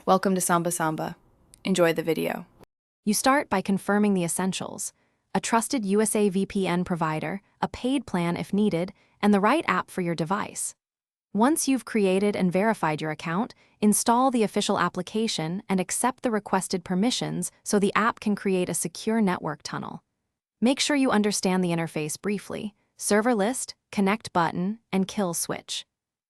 Welcome to Samba Samba. Enjoy the video. You start by confirming the essentials: a trusted USA VPN provider, a paid plan if needed, and the right app for your device. Once you've created and verified your account, install the official application and accept the requested permissions so the app can create a secure network tunnel. Make sure you understand the interface briefly: server list, connect button, and kill switch.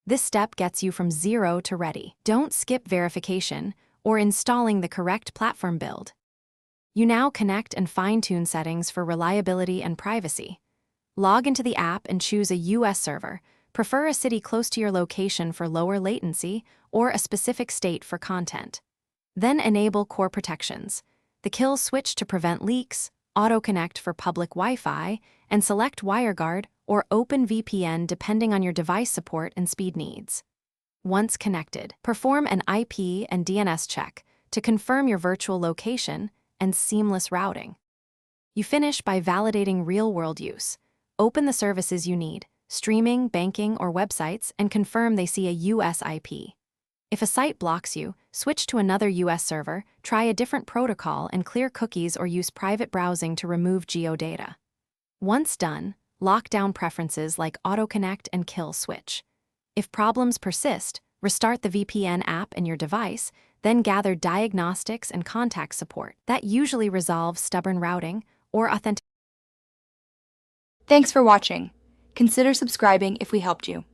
This step gets you from zero to ready. Don't skip verification or installing the correct platform build. You now connect and fine-tune settings for reliability and privacy. Log into the app and choose a US server. Prefer a city close to your location for lower latency or a specific state for content. Then enable core protections: the kill switch to prevent leaks, auto-connect for public Wi-Fi, and select WireGuard or OpenVPN depending on your device support and speed needs. Once connected, perform an IP and DNS check to confirm your virtual location and seamless routing. You finish by validating real-world use. Open the services you need, streaming, banking, or websites, and confirm they see a US IP. If a site blocks you, switch to another US server, try a different protocol, and clear cookies or use private browsing to remove geodata. Once done, lock down preferences like auto-connect and kill switch. If problems persist, restart the VPN app and your device, then gather diagnostics and contact support. That usually resolves stubborn routing or authentication. Thanks for watching. Consider subscribing if we helped you.